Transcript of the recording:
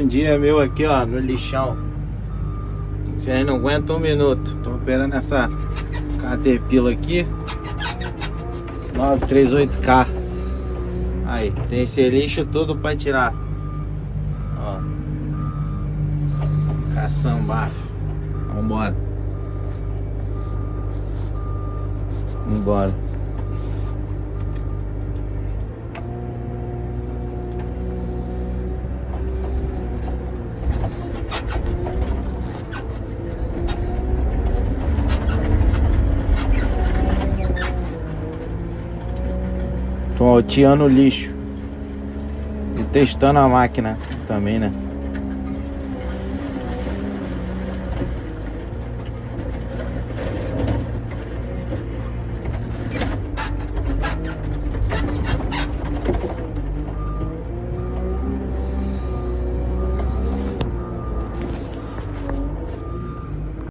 dia meu aqui, ó, no lixão. Vocês não aguentam um minuto. Tô operando essa Caterpillar aqui. 938K. Aí, tem esse lixo tudo pra tirar. Ó. Caçamba. Vambora. Vambora. Tô alteando o lixo e testando a máquina também, né?